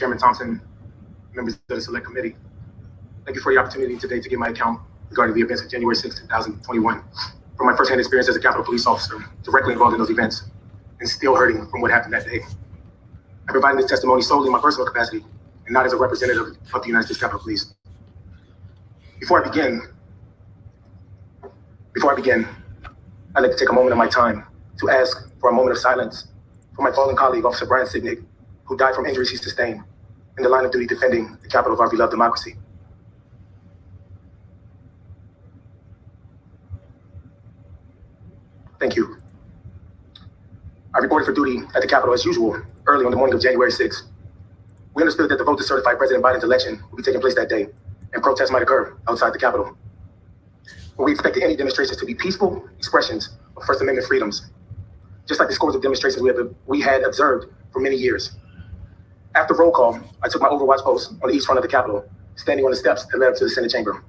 Chairman Thompson, members of the Select Committee. Thank you for the opportunity today to give my account regarding the events of January 6, 2021. From my firsthand experience as a Capitol Police officer, directly involved in those events, and still hurting from what happened that day. I provide this testimony solely in my personal capacity and not as a representative of the United States Capitol Police. Before I begin, I'd like to take a moment of my time to ask for a moment of silence for my fallen colleague, Officer Brian Signick, who died from injuries he sustained in the line of duty defending the capital of our beloved democracy. Thank you. I reported for duty at the Capitol as usual, early on the morning of January 6th. We understood that the vote to certify President Biden's election would be taking place that day, and protests might occur outside the Capitol. But we expected any demonstrations to be peaceful expressions of First Amendment freedoms, just like the scores of demonstrations we had observed for many years. After roll call, I took my overwatch post on the east front of the Capitol, standing on the steps that led up to the Senate chamber.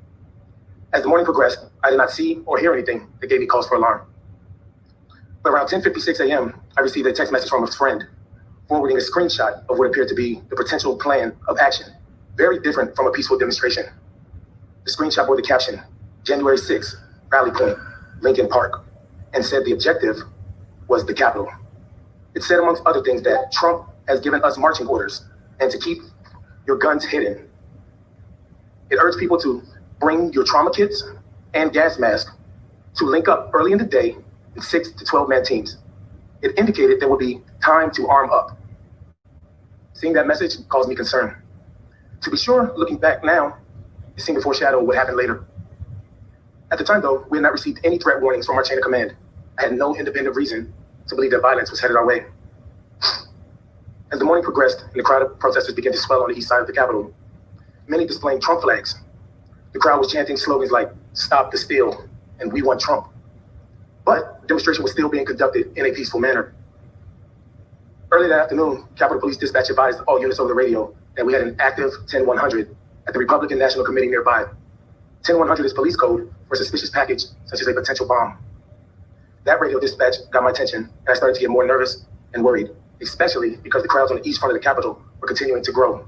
As the morning progressed, I did not see or hear anything that gave me cause for alarm. But around 10:56 a.m., I received a text message from a friend forwarding a screenshot of what appeared to be the potential plan of action, very different from a peaceful demonstration. The screenshot bore the caption, January 6th, Rally Point, Lincoln Park, and said the objective was the Capitol. It said, amongst other things, that Trump has given us marching orders and to keep your guns hidden. It urged people to bring your trauma kits and gas masks to link up early in the day in 6 to 12-man teams. It indicated there would be time to arm up. Seeing that message caused me concern. To be sure, looking back now, it seemed to foreshadow what happened later. At the time, though, we had not received any threat warnings from our chain of command. I had no independent reason to believe that violence was headed our way. As the morning progressed and the crowd of protesters began to swell on the east side of the Capitol, many displaying Trump flags. The crowd was chanting slogans like, "Stop the steal," and "We want Trump." But the demonstration was still being conducted in a peaceful manner. Early that afternoon, Capitol Police Dispatch advised all units over the radio that we had an active 10100 at the Republican National Committee nearby. 10100 is police code for a suspicious package, such as a potential bomb. That radio dispatch got my attention, and I started to get more nervous and worried, especially because the crowds on the east front of the Capitol were continuing to grow.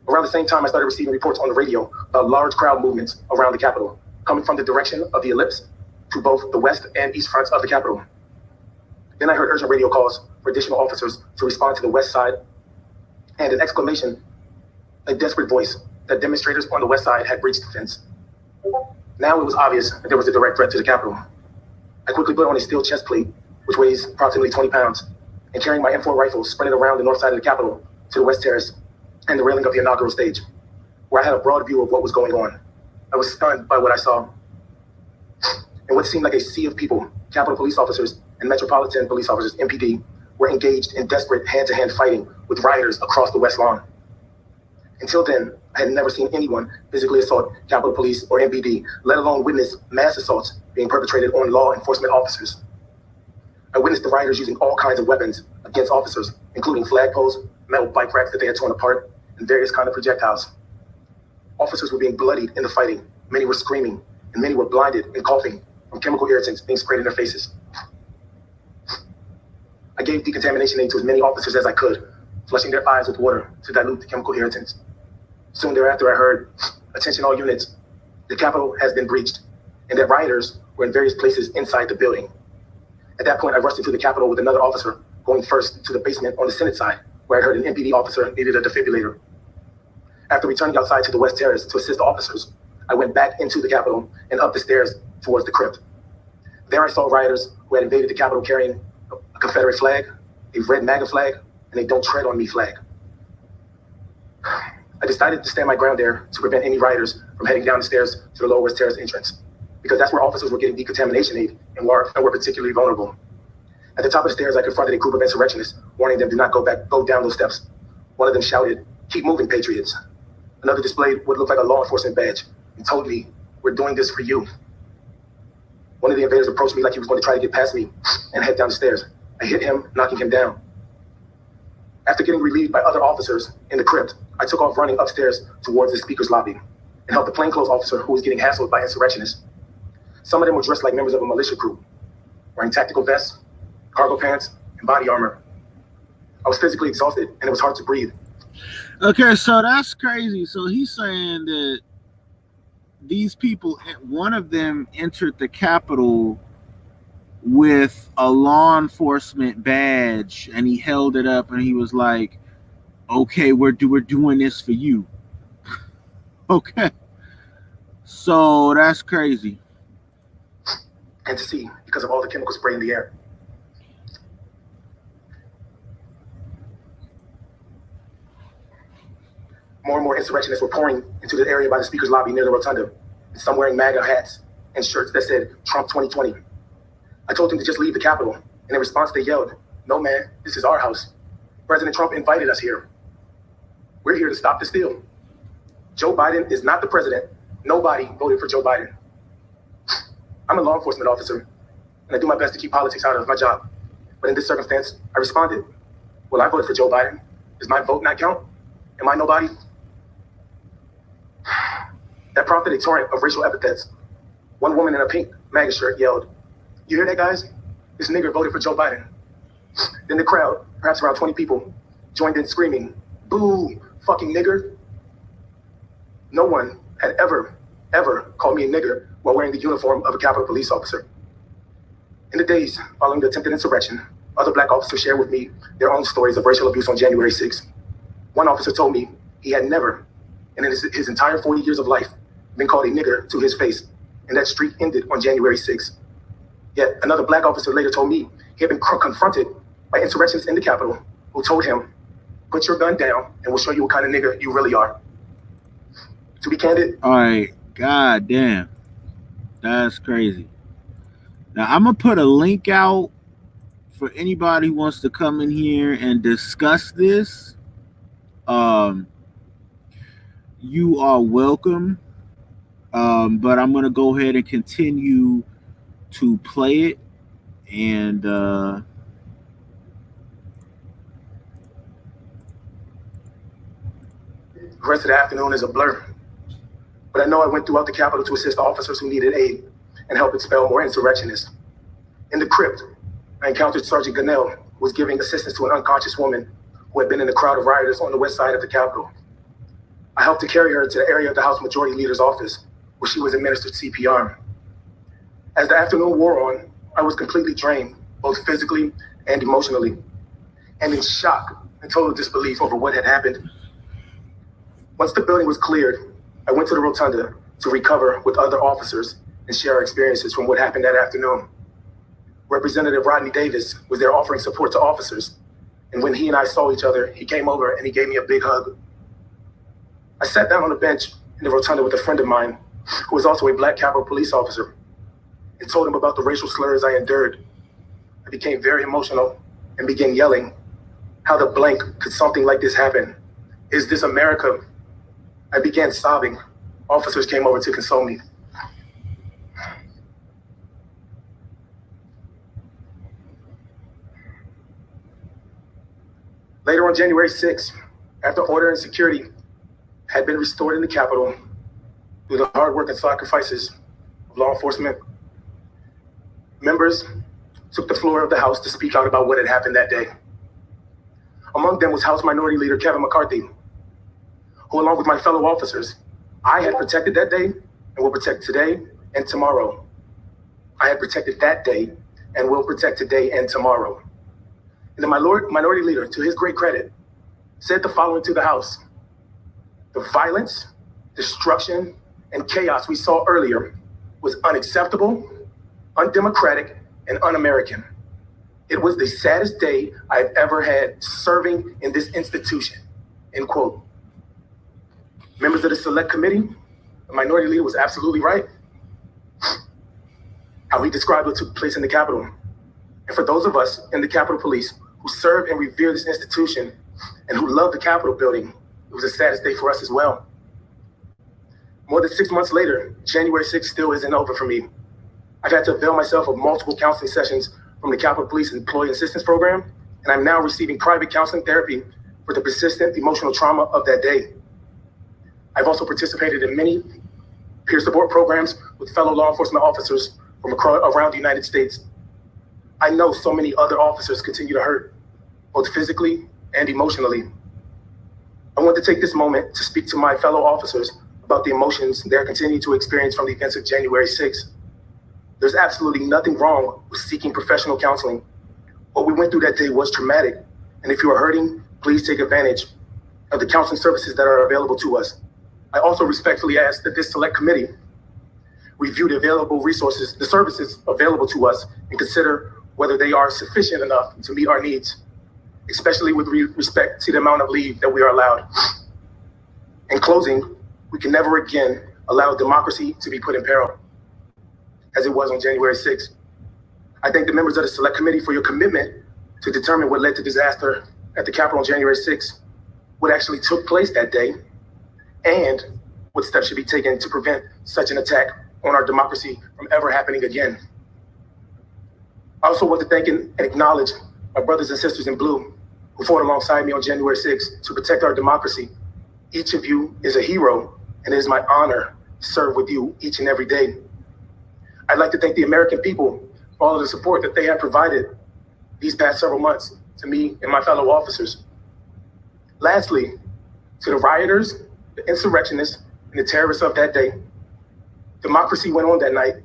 Around the same time, I started receiving reports on the radio about large crowd movements around the Capitol, coming from the direction of the ellipse to both the west and east fronts of the Capitol. Then I heard urgent radio calls for additional officers to respond to the west side, and an exclamation, a desperate voice, that demonstrators on the west side had breached the fence. Now it was obvious that there was a direct threat to the Capitol. I quickly put on a steel chest plate, which weighs approximately 20 pounds, and carrying my M4 rifle, sprinted around the north side of the Capitol to the west terrace and the railing of the inaugural stage, where I had a broad view of what was going on. I was stunned by what I saw. In what seemed like a sea of people, Capitol Police officers and Metropolitan Police officers, MPD, were engaged in desperate hand-to-hand fighting with rioters across the West Lawn. Until then, I had never seen anyone physically assault Capitol Police or MPD, let alone witness mass assaults being perpetrated on law enforcement officers. I witnessed the rioters using all kinds of weapons against officers, including flagpoles, metal bike racks that they had torn apart, and various kinds of projectiles. Officers were being bloodied in the fighting. Many were screaming, and many were blinded and coughing from chemical irritants being sprayed in their faces. I gave decontamination aid to as many officers as I could, flushing their eyes with water to dilute the chemical irritants. Soon thereafter, I heard, "Attention all units, the Capitol has been breached," and that rioters were in various places inside the building. At that point, I rushed into the Capitol with another officer, going first to the basement on the Senate side, where I heard an MPD officer needed a defibrillator. After returning outside to the West Terrace to assist the officers, I went back into the Capitol and up the stairs towards the crypt. There I saw rioters who had invaded the Capitol carrying a Confederate flag, a red MAGA flag, and a "Don't Tread on Me" flag. I decided to stand my ground there to prevent any rioters from heading down the stairs to the Lower West Terrace entrance, because that's where officers were getting decontamination aid and were particularly vulnerable. At the top of the stairs, I confronted a group of insurrectionists, warning them to not go down those steps. One of them shouted, "Keep moving, patriots." Another displayed what looked like a law enforcement badge and told me, "We're doing this for you." One of the invaders approached me like he was going to try to get past me and head down the stairs. I hit him, knocking him down. After getting relieved by other officers in the crypt, I took off running upstairs towards the speaker's lobby and helped the plainclothes officer who was getting hassled by insurrectionists. Some of them were dressed like members of a militia group, wearing tactical vests, cargo pants, and body armor. I was physically exhausted and it was hard to breathe, Okay, so that's crazy. So he's saying that these people, one of them entered the Capitol with a law enforcement badge, and he held it up, and he was like, "Okay, we're doing this for you." Okay, so that's crazy. And to see, because of all the chemical spray in the air. More and more insurrectionists were pouring into the area by the speaker's lobby near the rotunda, and some wearing MAGA hats and shirts that said Trump 2020. I told them to just leave the Capitol, and in response they yelled, "No man, this is our house. President Trump invited us here. We're here to stop the steal. Joe Biden is not the president. Nobody voted for Joe Biden." I'm a law enforcement officer, and I do my best to keep politics out of my job. But in this circumstance, I responded, "Well, I voted for Joe Biden. Does my vote not count? Am I nobody?" That prompted a torrent of racial epithets. One woman in a pink MAGA shirt yelled, "You hear that, guys? This nigger voted for Joe Biden." Then the crowd, perhaps around 20 people, joined in screaming, "Boo, fucking nigger." No one had ever called me a nigger while wearing the uniform of a Capitol Police officer. In the days following the attempted insurrection, other black officers shared with me their own stories of racial abuse on January 6th. One officer told me he had never, in his entire 40 years of life, been called a nigger to his face, and that streak ended on January 6th. Yet another black officer later told me he had been confronted by insurrectionists in the Capitol who told him, "Put your gun down and we'll show you what kind of nigger you really are." To be candid. All right, god damn, that's crazy. Now I'm gonna put a link out for anybody who wants to come in here and discuss this. You are welcome. But I'm gonna go ahead and continue to play it, and The rest of the afternoon is a blur. But I know I went throughout the Capitol to assist officers who needed aid and help expel more insurrectionists. In the crypt, I encountered Sergeant Gunnell, who was giving assistance to an unconscious woman who had been in the crowd of rioters on the west side of the Capitol. I helped to carry her to the area of the House Majority Leader's office, where she was administered CPR. As the afternoon wore on, I was completely drained, both physically and emotionally, and in shock and total disbelief over what had happened. Once the building was cleared, I went to the rotunda to recover with other officers and share our experiences from what happened that afternoon. Representative Rodney Davis was there offering support to officers, and when he and I saw each other, he came over and he gave me a big hug. I sat down on a bench in the rotunda with a friend of mine, who was also a black Capitol Police officer, and told him about the racial slurs I endured. I became very emotional and began yelling, "How the blank could something like this happen? Is this America?" I began sobbing. Officers came over to console me. Later on January 6th, after order and security had been restored in the Capitol through the hard work and sacrifices of law enforcement, members took the floor of the House to speak out about what had happened that day. Among them was House Minority Leader Kevin McCarthy, who, along with my fellow officers, I had protected that day and will protect today and tomorrow. I had protected that day and will protect today and tomorrow. And the Minority Leader, to his great credit, said the following to the House: "The violence, destruction, and chaos we saw earlier was unacceptable, undemocratic, and un-American. It was the saddest day I've ever had serving in this institution," end quote. Members of the Select Committee, the Minority Leader was absolutely right. How he described what took place in the Capitol. And for those of us in the Capitol Police who serve and revere this institution and who love the Capitol building, it was the saddest day for us as well. More than 6 months later, January 6th still isn't over for me. I've had to avail myself of multiple counseling sessions from the Capitol Police Employee Assistance Program, and I'm now receiving private counseling therapy for the persistent emotional trauma of that day. I've also participated in many peer support programs with fellow law enforcement officers from around the United States. I know so many other officers continue to hurt, both physically and emotionally. I want to take this moment to speak to my fellow officers about the emotions they're continuing to experience from the events of January 6th. There's absolutely nothing wrong with seeking professional counseling. What we went through that day was traumatic, and if you are hurting, please take advantage of the counseling services that are available to us. I also respectfully ask that this select committee review the available resources, the services available to us, and consider whether they are sufficient enough to meet our needs, especially with respect to the amount of leave that we are allowed. In closing, we can never again allow democracy to be put in peril, as it was on January 6th. I thank the members of the Select Committee for your commitment to determine what led to disaster at the Capitol on January 6th, what actually took place that day, and what steps should be taken to prevent such an attack on our democracy from ever happening again. I also want to thank and acknowledge my brothers and sisters in blue who fought alongside me on January 6th to protect our democracy. Each of you is a hero, and it is my honor to serve with you each and every day. I'd like to thank the American people for all of the support that they have provided these past several months to me and my fellow officers. Lastly, to the rioters, the insurrectionists, and the terrorists of that day, democracy went on that night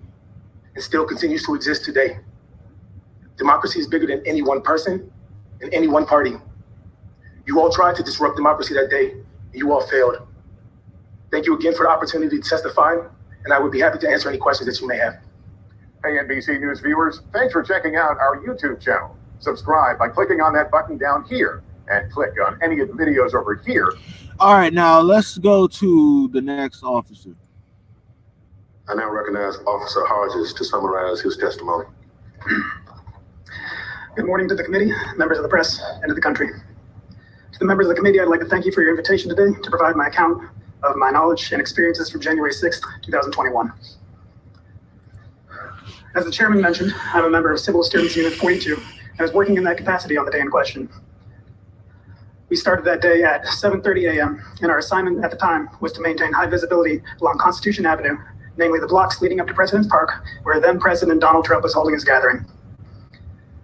and still continues to exist today. Democracy is bigger than any one person and any one party. You all tried to disrupt democracy that day, and you all failed. Thank you again for the opportunity to testify, and I would be happy to answer any questions that you may have. Hey, NBC News viewers, thanks for checking out our YouTube channel. Subscribe by clicking on that button down here and click on any of the videos over here. All right, now let's go to the next officer. I now recognize Officer Hodges to summarize his testimony. Good morning to the committee, members of the press, and to the country. To the members of the committee, I'd like to thank you for your invitation today to provide my account of my knowledge and experiences from January 6th, 2021. As the chairman mentioned, I'm a member of Civil Disturbance Unit 42 and was working in that capacity on the day in question. We started that day at 7:30 a.m. and our assignment at the time was to maintain high visibility along Constitution Avenue, namely the blocks leading up to President's Park, where then President Donald Trump was holding his gathering.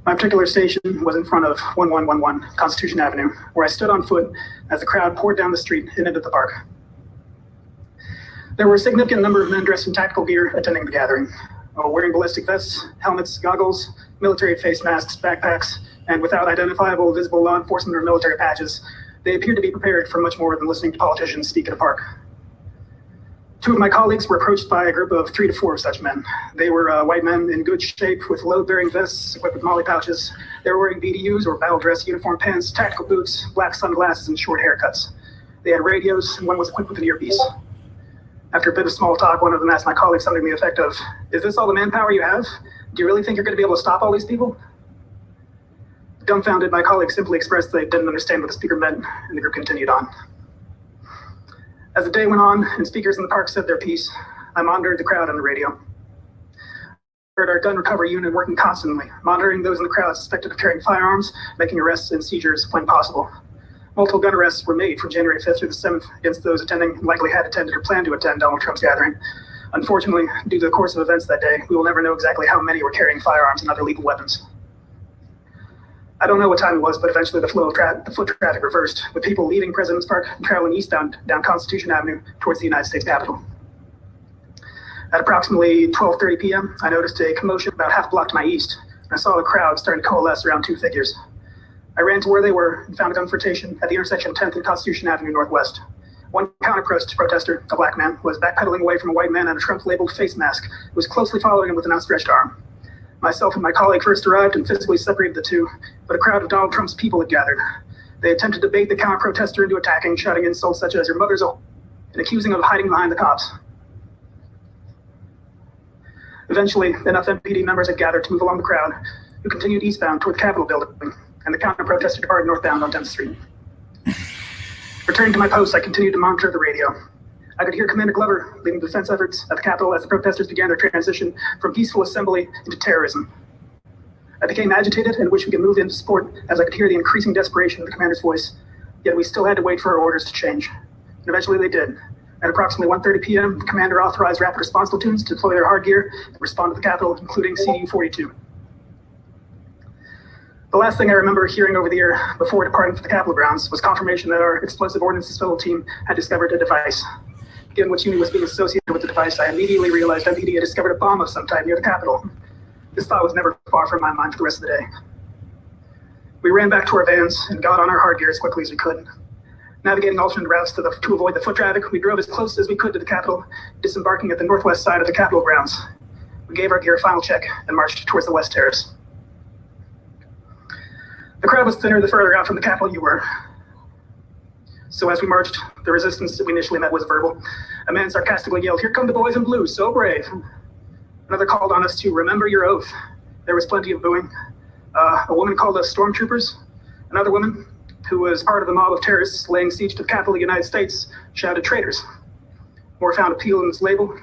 My particular station was in front of 1111 Constitution Avenue, where I stood on foot as the crowd poured down the street and into the park. There were a significant number of men dressed in tactical gear attending the gathering, wearing ballistic vests, helmets, goggles, military face masks, backpacks, and without identifiable visible law enforcement or military patches. They appeared to be prepared for much more than listening to politicians speak at a park. Two of my colleagues were approached by a group of 3 to 4 of such men. They were white men in good shape with load-bearing vests equipped with molly pouches. They were wearing BDUs or battle dress uniform pants, tactical boots, black sunglasses, and short haircuts. They had radios, and one was equipped with an earpiece. After a bit of small talk, one of them asked my colleague something to the effect of, "Is this all the manpower you have? Do you really think you're going to be able to stop all these people?" Dumbfounded, my colleague simply expressed they didn't understand what the speaker meant, and the group continued on. As the day went on and speakers in the park said their piece, I monitored the crowd on the radio. I heard our gun recovery unit working constantly, monitoring those in the crowd suspected of carrying firearms, making arrests and seizures when possible. Multiple gun arrests were made from January 5th through the 7th against those attending who likely had attended or planned to attend Donald Trump's gathering. Unfortunately, due to the course of events that day, we will never know exactly how many were carrying firearms and other lethal weapons. I don't know what time it was, but eventually the flow of foot traffic reversed, with people leaving President's Park and traveling eastbound down Constitution Avenue towards the United States Capitol. At approximately 12:30 p.m., I noticed a commotion about half a block to my east, and I saw the crowd starting to coalesce around 2 figures. I ran to where they were and found a confrontation at the intersection of 10th and Constitution Avenue Northwest. One counter-protester, a black man, was backpedaling away from a white man in a Trump-labeled face mask who was closely following him with an outstretched arm. Myself and my colleague first arrived and physically separated the two, but a crowd of Donald Trump's people had gathered. They attempted to bait the counter-protester into attacking, shouting insults such as "your mother's a," and accusing him of hiding behind the cops. Eventually, enough MPD members had gathered to move along the crowd, who continued eastbound toward the Capitol building, and the counter-protester departed northbound on 10th Street. Returning to my post, I continued to monitor the radio. I could hear Commander Glover leading defense efforts at the Capitol as the protesters began their transition from peaceful assembly into terrorism. I became agitated and wished we could move into support as I could hear the increasing desperation of the commander's voice, yet we still had to wait for our orders to change. And eventually they did. At approximately 1:30 p.m., the commander authorized rapid response platoons to deploy their hard gear and respond to the Capitol, including CU-42. The last thing I remember hearing over the air before departing for the Capitol grounds was confirmation that our explosive ordnance disposal team had discovered a device. Given which unit was being associated with the device, I immediately realized MPD had discovered a bomb of some type near the Capitol. This thought was never far from my mind for the rest of the day. We ran back to our vans and got on our hard gear as quickly as we could. Navigating alternate routes to avoid the foot traffic, we drove as close as we could to the Capitol, disembarking at the northwest side of the Capitol grounds. We gave our gear a final check and marched towards the West Terrace. The crowd was thinner the further out from the Capitol you were. So as we marched, the resistance that we initially met was verbal. A man sarcastically yelled, "Here come the boys in blue, so brave." Another called on us to remember your oath. There was plenty of booing. A woman called us stormtroopers. Another woman, who was part of the mob of terrorists laying siege to the Capitol of the United States, shouted traitors. More found appeal in this label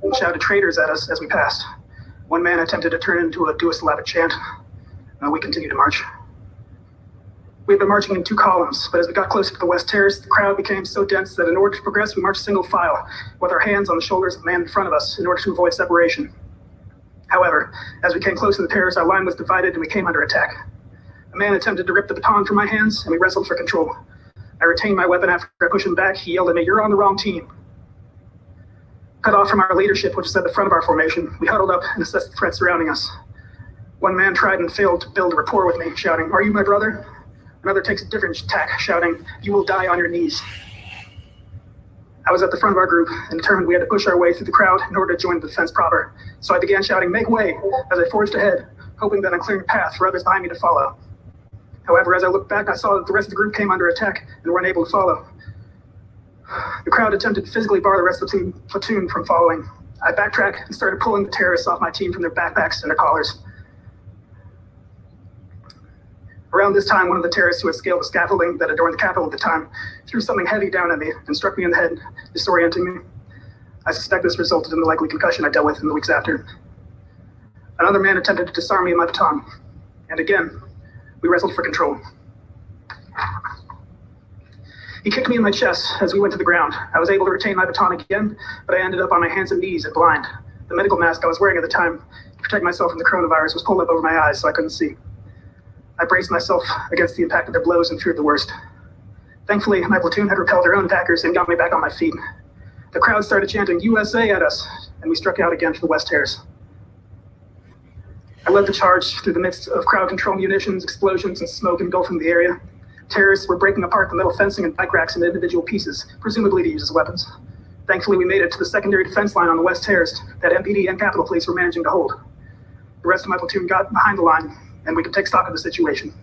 and shouted traitors at us as we passed. One man attempted to turn it into a duosyllabic chant. We continued to march. We had been marching in two columns, but as we got closer to the West Terrace, the crowd became so dense that in order to progress, we marched single file, with our hands on the shoulders of the man in front of us in order to avoid separation. However, as we came close to the terrace, our line was divided and we came under attack. A man attempted to rip the baton from my hands, and we wrestled for control. I retained my weapon after I pushed him back. He yelled at me, "You're on the wrong team." Cut off from our leadership, which is at the front of our formation, we huddled up and assessed the threat surrounding us. One man tried and failed to build a rapport with me, shouting, "Are you my brother?" Another takes a different tack, shouting, "You will die on your knees." I was at the front of our group and determined we had to push our way through the crowd in order to join the defense proper. So I began shouting, "Make way," as I forged ahead, hoping that I'm clearing a path for others behind me to follow. However, as I looked back, I saw that the rest of the group came under attack and were unable to follow. The crowd attempted to physically bar the rest of the platoon from following. I backtracked and started pulling the terrorists off my team from their backpacks and their collars. Around this time, one of the terrorists who had scaled the scaffolding that adorned the Capitol at the time threw something heavy down at me and struck me in the head, disorienting me. I suspect this resulted in the likely concussion I dealt with in the weeks after. Another man attempted to disarm me with my baton, and again, we wrestled for control. He kicked me in my chest as we went to the ground. I was able to retain my baton again, but I ended up on my hands and knees and blind. The medical mask I was wearing at the time to protect myself from the coronavirus was pulled up over my eyes so I couldn't see. I braced myself against the impact of their blows and feared the worst. Thankfully, my platoon had repelled their own attackers and got me back on my feet. The crowd started chanting USA at us, and we struck out again for the West Terrace. I led the charge through the midst of crowd control munitions, explosions, and smoke engulfing the area. Terrorists were breaking apart the metal fencing and bike racks into individual pieces, presumably to use as weapons. Thankfully, we made it to the secondary defense line on the West Terrace that MPD and Capitol Police were managing to hold. The rest of my platoon got behind the line, and we could take stock of the situation.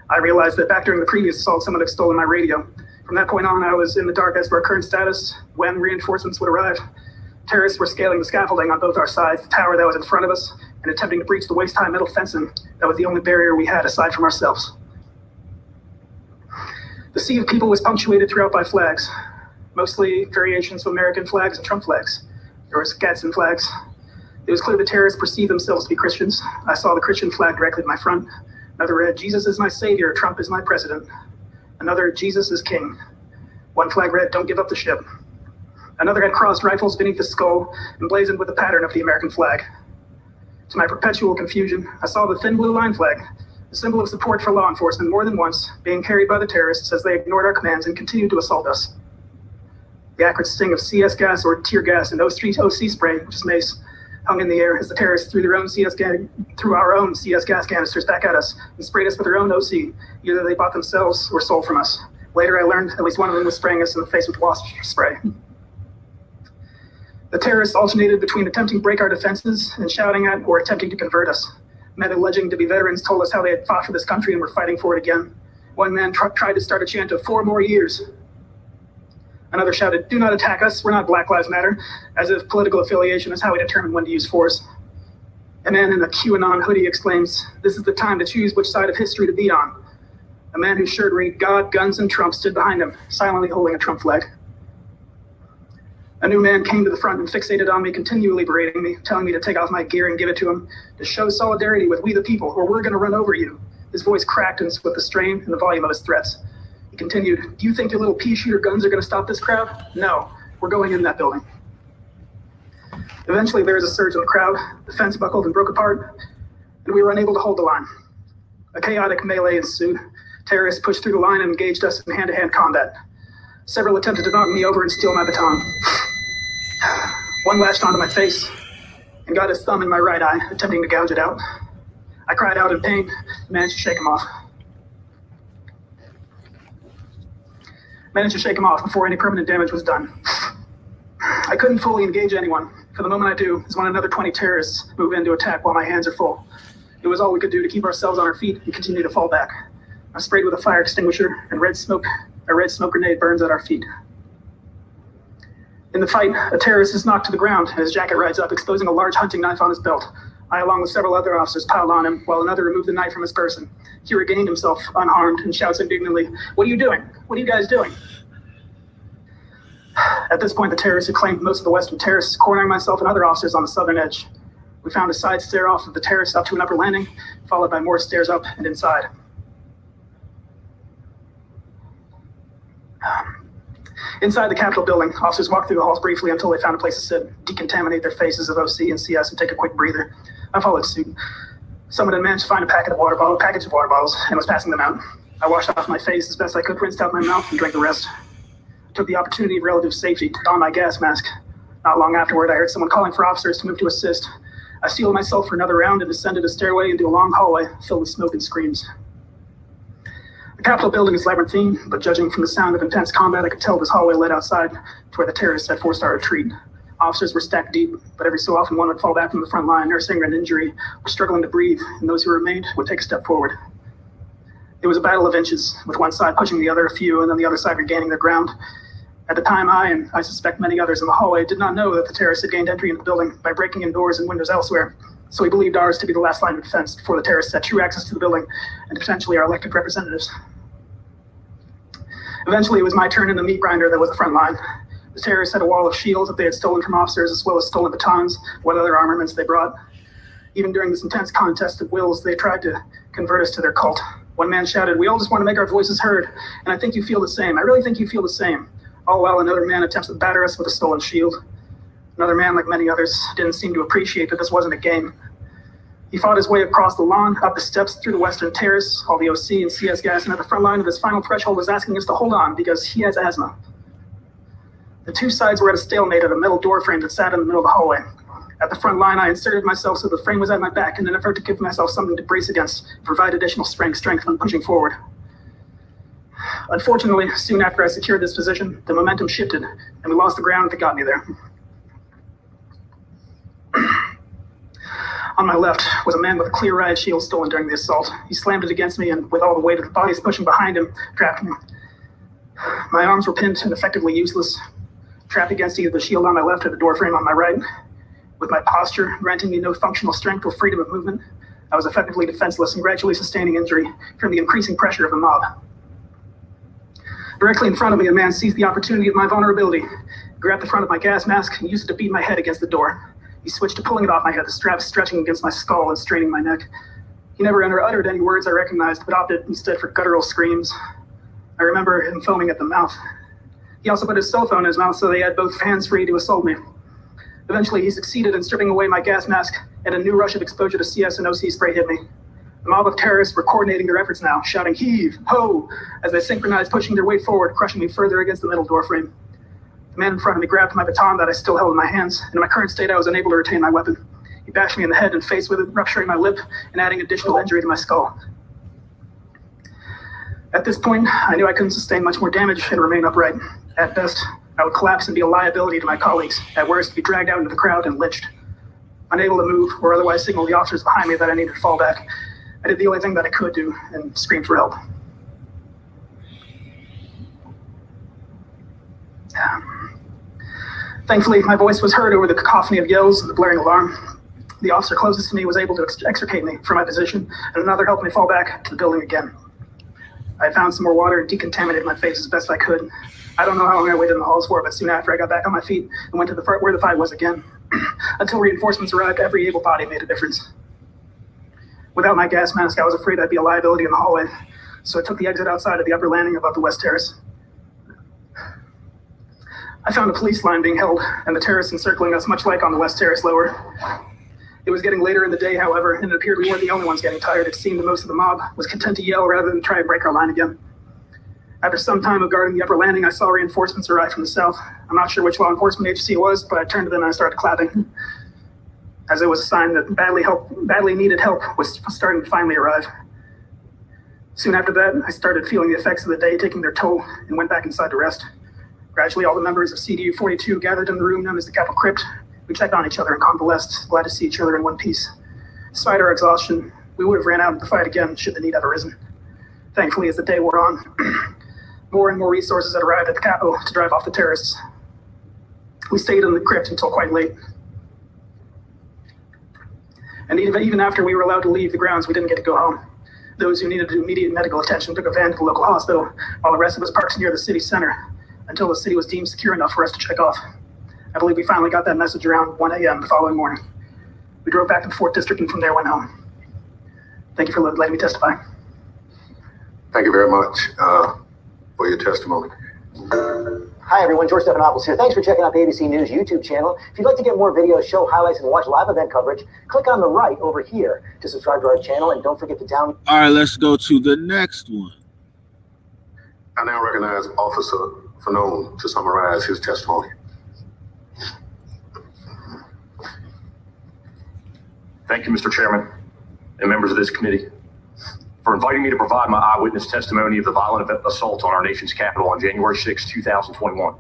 I realized that back during the previous assault, someone had stolen my radio. From that point on, I was in the dark as to our current status, when reinforcements would arrive. Terrorists were scaling the scaffolding on both our sides, the tower that was in front of us, and attempting to breach the waist-high metal fencing that was the only barrier we had aside from ourselves. The sea of people was punctuated throughout by flags, mostly variations of American flags and Trump flags. There was Gadsden flags. It was clear the terrorists perceived themselves to be Christians. I saw the Christian flag directly to my front. Another read, "Jesus is my savior, Trump is my president." Another, "Jesus is king." One flag read, "Don't give up the ship." Another had crossed rifles beneath the skull, emblazoned with the pattern of the American flag. To my perpetual confusion, I saw the thin blue line flag, a symbol of support for law enforcement, more than once, being carried by the terrorists as they ignored our commands and continued to assault us. The acrid sting of CS gas or tear gas and OC spray, which is mace, hung in the air as the terrorists threw our own CS gas canisters back at us and sprayed us with their own OC. Either they bought themselves or stole from us. Later, I learned at least one of them was spraying us in the face with wasp spray. The terrorists alternated between attempting to break our defenses and shouting at or attempting to convert us. Men alleging to be veterans told us how they had fought for this country and were fighting for it again. One man tried to start a chant of 4 more years. Another shouted, "Do not attack us, we're not Black Lives Matter," as if political affiliation is how we determine when to use force. A man in a QAnon hoodie exclaims, "This is the time to choose which side of history to be on." A man whose shirt read, "God, guns, and Trump" stood behind him, silently holding a Trump flag. A new man came to the front and fixated on me, continually berating me, telling me to take off my gear and give it to him, to show solidarity with we the people, or we're gonna run over you. His voice cracked with the strain and the volume of his threats. He continued, "Do you think your little pea-shooter guns are gonna stop this crowd? No, we're going in that building." Eventually there was a surge in the crowd, the fence buckled and broke apart, and we were unable to hold the line. A chaotic melee ensued. Terrorists pushed through the line and engaged us in hand-to-hand combat. Several attempted to knock me over and steal my baton. One latched onto my face and got his thumb in my right eye, attempting to gouge it out. I cried out in pain and managed to shake him off. Before any permanent damage was done. I couldn't fully engage anyone. For the moment I do is when another 20 terrorists move in to attack while my hands are full. It was all we could do to keep ourselves on our feet and continue to fall back. I'm sprayed with a fire extinguisher and a red smoke grenade burns at our feet. In the fight, a terrorist is knocked to the ground and his jacket rides up, exposing a large hunting knife on his belt. I, along with several other officers, piled on him while another removed the knife from his person. He regained himself unharmed and shouts indignantly, "What are you doing? What are you guys doing?" At this point, the terrorists had claimed most of the western terrace, cornering myself and other officers on the southern edge. We found a side stair off of the terrace up to an upper landing, followed by more stairs up and inside. Inside the Capitol building, officers walked through the halls briefly until they found a place to sit, decontaminate their faces of OC and CS, and take a quick breather. I followed suit. Someone had managed to find a package of water bottles and was passing them out. I washed off my face as best I could, rinsed out my mouth, and drank the rest. I took the opportunity of relative safety to don my gas mask. Not long afterward, I heard someone calling for officers to move to assist. I sealed myself for another round and descended a stairway into a long hallway filled with smoke and screams. The Capitol building is labyrinthine, but judging from the sound of intense combat, I could tell this hallway led outside to where the terrorists had forced our retreat. Officers were stacked deep, but every so often one would fall back from the front line, nursing an injury or struggling to breathe, and those who remained would take a step forward. It was a battle of inches, with one side pushing the other a few, and then the other side regaining their ground. At the time, I, and I suspect many others in the hallway, did not know that the terrorists had gained entry into the building by breaking in doors and windows elsewhere, so we believed ours to be the last line of defense before the terrorists had true access to the building and potentially our elected representatives. Eventually, it was my turn in the meat grinder that was the front line. The terrorists had a wall of shields that they had stolen from officers, as well as stolen batons, what other armaments they brought. Even during this intense contest of wills, they tried to convert us to their cult. One man shouted, "We all just want to make our voices heard, and I think you feel the same. I really think you feel the same." All while another man attempts to batter us with a stolen shield. Another man, like many others, didn't seem to appreciate that this wasn't a game. He fought his way across the lawn, up the steps, through the western terrace, all the OC and CS gas, and at the front line of his final threshold was asking us to hold on because he has asthma. The two sides were at a stalemate at a metal door frame that sat in the middle of the hallway. At the front line, I inserted myself so the frame was at my back in an effort to give myself something to brace against, provide additional strength when pushing forward. Unfortunately, soon after I secured this position, the momentum shifted, and we lost the ground that got me there. On my left was a man with a clear riot shield stolen during the assault. He slammed it against me, and with all the weight of the bodies pushing behind him, trapped me. My arms were pinned and effectively useless, trapped against either the shield on my left or the doorframe on my right. With my posture granting me no functional strength or freedom of movement, I was effectively defenseless and gradually sustaining injury from the increasing pressure of the mob. Directly in front of me, a man seized the opportunity of my vulnerability, grabbed the front of my gas mask, and used it to beat my head against the door. He switched to pulling it off my head, the straps stretching against my skull and straining my neck. He never uttered any words I recognized, but opted instead for guttural screams. I remember him foaming at the mouth. He also put his cell phone in his mouth so they had both hands free to assault me. Eventually, he succeeded in stripping away my gas mask, and a new rush of exposure to CS and OC spray hit me. The mob of terrorists were coordinating their efforts now, shouting "Heave! Ho!" as they synchronized, pushing their weight forward, crushing me further against the metal doorframe. The man in front of me grabbed my baton that I still held in my hands, and in my current state, I was unable to retain my weapon. He bashed me in the head and face with it, rupturing my lip and adding additional injury to my skull. At this point, I knew I couldn't sustain much more damage and remain upright. At best, I would collapse and be a liability to my colleagues. At worst, be dragged out into the crowd and lynched. Unable to move or otherwise signal the officers behind me that I needed to fall back, I did the only thing that I could do and screamed for help. Thankfully, my voice was heard over the cacophony of yells and the blaring alarm. The officer closest to me was able to extricate me from my position, and another helped me fall back to the building again. I found some more water and decontaminated my face as best I could. I don't know how long I waited in the halls for, but soon after I got back on my feet and went to where the fight was again. Until reinforcements arrived, every able body made a difference. Without my gas mask, I was afraid I'd be a liability in the hallway, so I took the exit outside of the upper landing above the west terrace. I found a police line being held, and the terrorists encircling us, much like on the west terrace lower. It was getting later in the day, however, and it appeared we weren't the only ones getting tired. It seemed that most of the mob was content to yell rather than try and break our line again. After some time of guarding the upper landing, I saw reinforcements arrive from the south. I'm not sure which law enforcement agency it was, but I turned to them and I started clapping, as it was a sign that badly needed help was starting to finally arrive. Soon after that, I started feeling the effects of the day taking their toll and went back inside to rest. Gradually, all the members of CDU 42 gathered in the room known as the Capitol Crypt. We checked on each other and convalesced, glad to see each other in one piece. Despite our exhaustion, we would have ran out into the fight again should the need have arisen. Thankfully, as the day wore on, more and more resources had arrived at the Capitol to drive off the terrorists. We stayed in the crypt until quite late. And even after we were allowed to leave the grounds, we didn't get to go home. Those who needed immediate medical attention took a van to the local hospital, while the rest of us parked near the city center until the city was deemed secure enough for us to check off. I believe we finally got that message around 1 a.m. the following morning. We drove back to the 4th District and from there went home. Thank you for letting me testify. Thank you very much for your testimony. Hi everyone, George Stephanopoulos here. Thanks for checking out the ABC News YouTube channel. If you'd like to get more videos, show highlights, and watch live event coverage, click on the right over here to subscribe to our channel, and don't forget to download. All right, let's go to the next one. I now recognize Officer Fanone to summarize his testimony. Thank you, Mr. Chairman, and members of this committee, for inviting me to provide my eyewitness testimony of the violent assault on our nation's capital on January 6, 2021.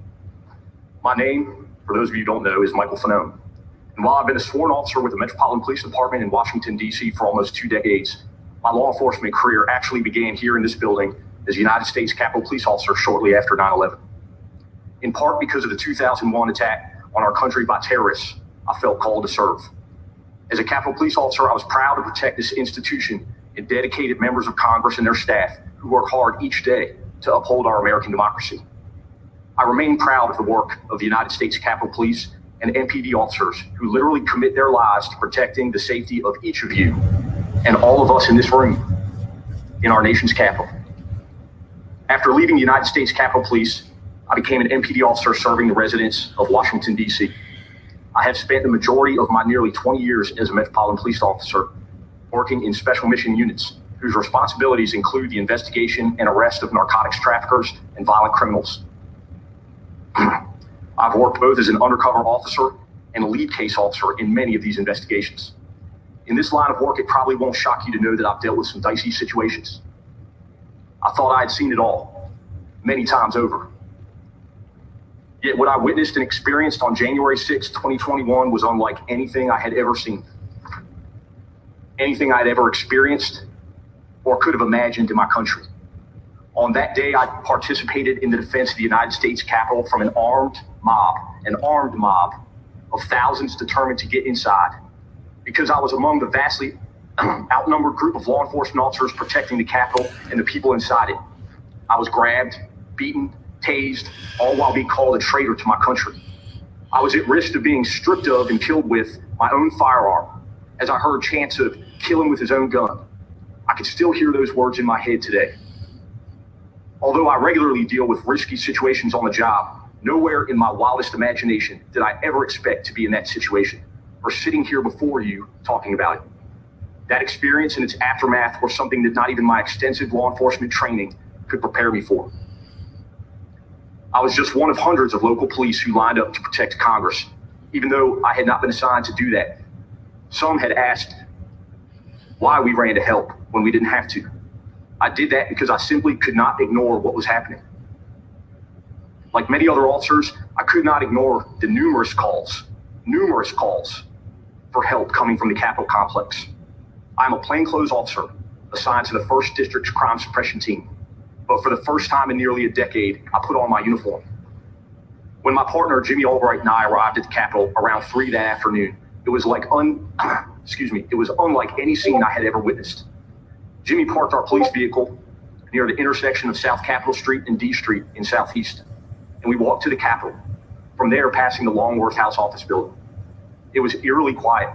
My name, for those of you who don't know, is Michael Fanone. And while I've been a sworn officer with the Metropolitan Police Department in Washington, D.C. for almost 2 decades, my law enforcement career actually began here in this building as a United States Capitol Police officer shortly after 9/11. In part because of the 2001 attack on our country by terrorists, I felt called to serve. As a Capitol Police officer, I was proud to protect this institution and dedicated members of Congress and their staff who work hard each day to uphold our American democracy. I remain proud of the work of the United States Capitol Police and MPD officers who literally commit their lives to protecting the safety of each of you and all of us in this room in our nation's capital. After leaving the United States Capitol Police, I became an MPD officer serving the residents of Washington, D.C. I have spent the majority of my nearly 20 years as a Metropolitan Police officer working in special mission units whose responsibilities include the investigation and arrest of narcotics traffickers and violent criminals. I've worked both as an undercover officer and a lead case officer in many of these investigations. In this line of work, it probably won't shock you to know that I've dealt with some dicey situations. I thought I had seen it all, many times over. Yet what I witnessed and experienced on January 6, 2021 was unlike anything I had ever seen, anything I'd ever experienced or could have imagined in my country. On that day, I participated in the defense of the United States Capitol from an armed mob of thousands determined to get inside, because I was among the vastly outnumbered group of law enforcement officers protecting the Capitol and the people inside it. I was grabbed, beaten, tased, all while being called a traitor to my country. I was at risk of being stripped of and killed with my own firearm as I heard chants of kill him with his own gun. I could still hear those words in my head today. Although I regularly deal with risky situations on the job, nowhere in my wildest imagination did I ever expect to be in that situation or sitting here before you talking about it. That experience and its aftermath were something that not even my extensive law enforcement training could prepare me for. I was just one of hundreds of local police who lined up to protect Congress, even though I had not been assigned to do that. Some had asked why we ran to help when we didn't have to. I did that because I simply could not ignore what was happening. Like many other officers, I could not ignore the numerous calls for help coming from the Capitol complex. I'm a plainclothes officer assigned to the 1st District's crime suppression team. But for the first time in nearly a decade, I put on my uniform. When my partner, Jimmy Albright, and I arrived at the Capitol around 3 that afternoon, it was unlike any scene I had ever witnessed. Jimmy parked our police vehicle near the intersection of South Capitol Street and D Street in Southeast, and we walked to the Capitol, from there passing the Longworth House office building. It was eerily quiet,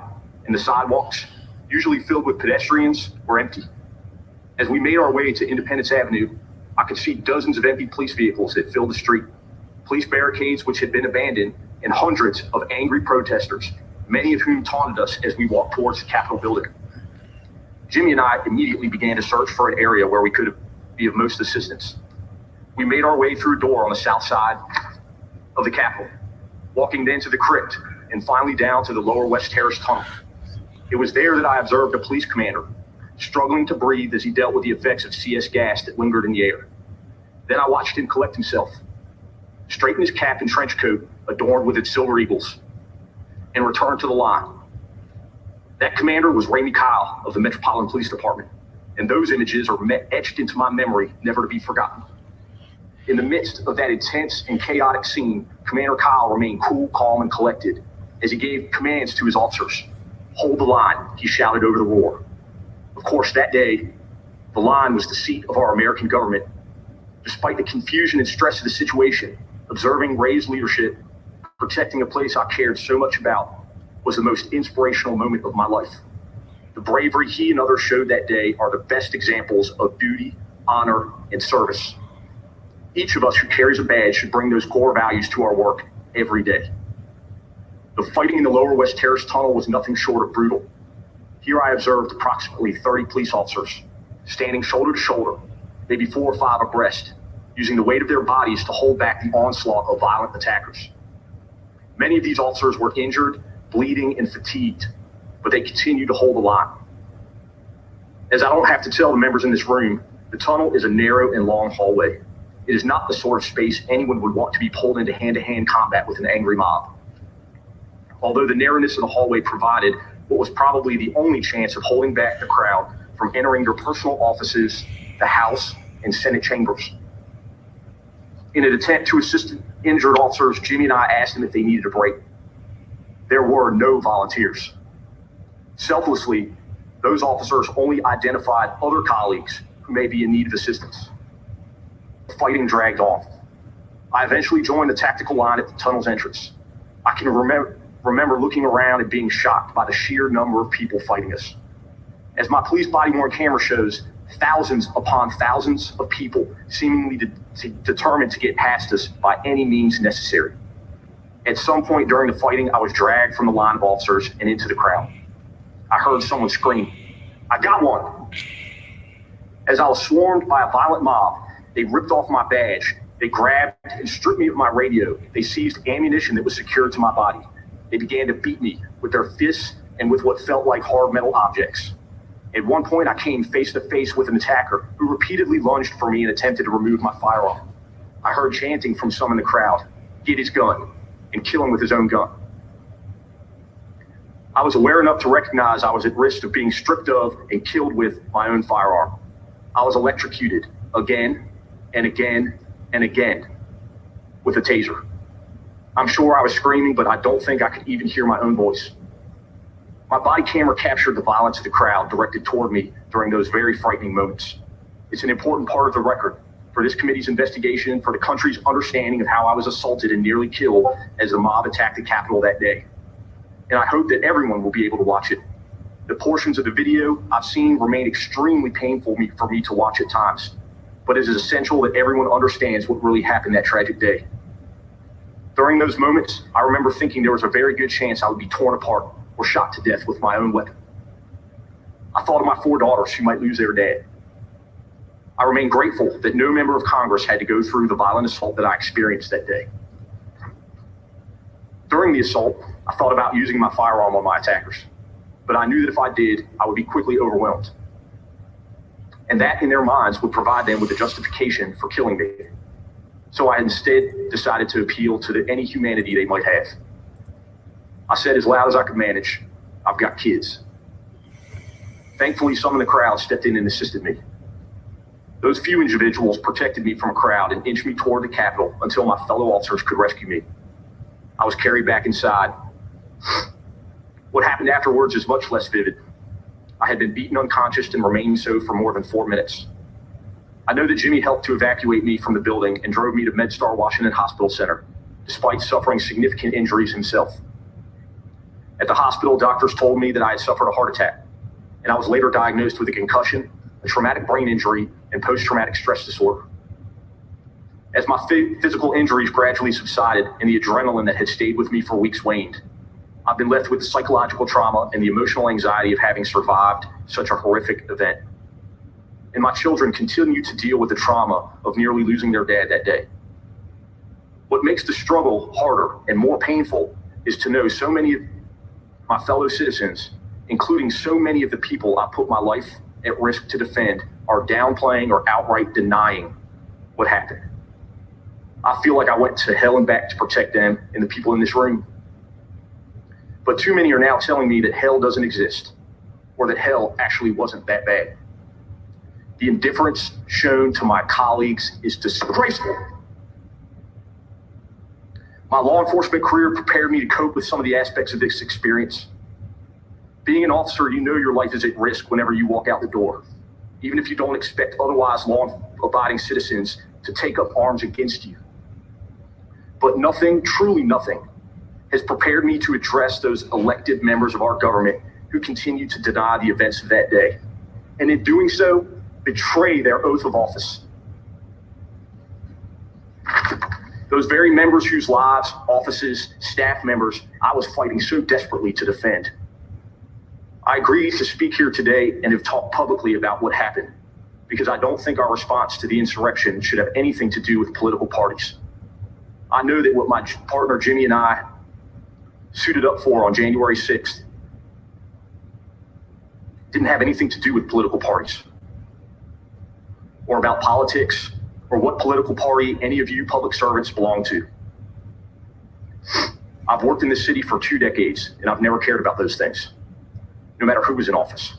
and the sidewalks, usually filled with pedestrians, were empty. As we made our way to Independence Avenue, I could see dozens of empty police vehicles that filled the street, police barricades which had been abandoned, and hundreds of angry protesters many of whom taunted us as we walked towards the Capitol building. Jimmy and I immediately began to search for an area where we could be of most assistance. We made our way through a door on the south side of the Capitol, walking then to the crypt and finally down to the lower West Terrace tunnel. It was there that I observed a police commander struggling to breathe as he dealt with the effects of CS gas that lingered in the air. Then I watched him collect himself, straighten his cap and trench coat adorned with its silver eagles, and return to the line. That commander was Ramey Kyle of the Metropolitan Police Department, and those images are etched into my memory, never to be forgotten. In the midst of that intense and chaotic scene, Commander Kyle remained cool, calm, and collected as he gave commands to his officers. "Hold the line," he shouted over the roar. Of course, that day, the line was the seat of our American government. Despite the confusion and stress of the situation, observing Ray's leadership, protecting a place I cared so much about, was the most inspirational moment of my life. The bravery he and others showed that day are the best examples of duty, honor, and service. Each of us who carries a badge should bring those core values to our work every day. The fighting in the lower West Terrace tunnel was nothing short of brutal. Here I observed approximately 30 police officers standing shoulder to shoulder, maybe 4 or 5 abreast, using the weight of their bodies to hold back the onslaught of violent attackers. Many of these officers were injured, bleeding, and fatigued, but they continued to hold the line. As I don't have to tell the members in this room, the tunnel is a narrow and long hallway. It is not the sort of space anyone would want to be pulled into hand-to-hand combat with an angry mob. Although the narrowness of the hallway provided what was probably the only chance of holding back the crowd from entering their personal offices, the House, and Senate chambers. In an attempt to assist injured officers, Jimmy and I asked them if they needed a break. There were no volunteers. Selflessly, those officers only identified other colleagues who may be in need of assistance. The fighting dragged on. I eventually joined the tactical line at the tunnel's entrance. I can remember looking around and being shocked by the sheer number of people fighting us. As my police body-worn camera shows, thousands upon thousands of people seemingly determined to get past us by any means necessary. At some point during the fighting, I was dragged from the line of officers and into the crowd. I heard someone scream, "I got one!" As I was swarmed by a violent mob, they ripped off my badge. They grabbed and stripped me of my radio. They seized ammunition that was secured to my body. They began to beat me with their fists and with what felt like hard metal objects. At one point, I came face to face with an attacker who repeatedly lunged for me and attempted to remove my firearm. I heard chanting from some in the crowd, "Get his gun," and kill him with his own gun. I was aware enough to recognize I was at risk of being stripped of and killed with my own firearm. I was electrocuted again and again and again with a taser. I'm sure I was screaming, but I don't think I could even hear my own voice. My body camera captured the violence of the crowd directed toward me during those very frightening moments. It's an important part of the record for this committee's investigation, for the country's understanding of how I was assaulted and nearly killed as the mob attacked the Capitol that day. And I hope that everyone will be able to watch it. The portions of the video I've seen remain extremely painful for me to watch at times, but it is essential that everyone understands what really happened that tragic day. During those moments, I remember thinking there was a very good chance I would be torn apart or shot to death with my own weapon. I thought of my 4 daughters who might lose their dad. I remain grateful that no member of Congress had to go through the violent assault that I experienced that day. During the assault, I thought about using my firearm on my attackers, but I knew that if I did, I would be quickly overwhelmed. And that in their minds would provide them with a justification for killing me. So I instead decided to appeal to any humanity they might have. I said as loud as I could manage, "I've got kids." Thankfully, some in the crowd stepped in and assisted me. Those few individuals protected me from a crowd and inched me toward the Capitol until my fellow officers could rescue me. I was carried back inside. What happened afterwards is much less vivid. I had been beaten unconscious and remained so for more than 4 minutes. I know that Jimmy helped to evacuate me from the building and drove me to MedStar Washington Hospital Center, despite suffering significant injuries himself. At the hospital, doctors told me that I had suffered a heart attack, and I was later diagnosed with a concussion, a traumatic brain injury, and post-traumatic stress disorder. As my physical injuries gradually subsided and the adrenaline that had stayed with me for weeks waned, I've been left with the psychological trauma and the emotional anxiety of having survived such a horrific event. And my children continue to deal with the trauma of nearly losing their dad that day. What makes the struggle harder and more painful is to know so many of my fellow citizens, including so many of the people I put my life at risk to defend, are downplaying or outright denying what happened. I feel like I went to hell and back to protect them and the people in this room. But too many are now telling me that hell doesn't exist, or that hell actually wasn't that bad. The indifference shown to my colleagues is disgraceful. My law enforcement career prepared me to cope with some of the aspects of this experience. Being an officer, you know your life is at risk whenever you walk out the door, even if you don't expect otherwise law-abiding citizens to take up arms against you. But nothing, truly nothing, has prepared me to address those elected members of our government who continue to deny the events of that day, and in doing so, betray their oath of office. Those very members whose lives, offices, staff members I was fighting so desperately to defend. I agreed to speak here today and have talked publicly about what happened, because I don't think our response to the insurrection should have anything to do with political parties. I know that what my partner Jimmy and I suited up for on January 6th didn't have anything to do with political parties or about politics or what political party any of you public servants belong to. I've worked in this city for 2 decades and I've never cared about those things, no matter who was in office.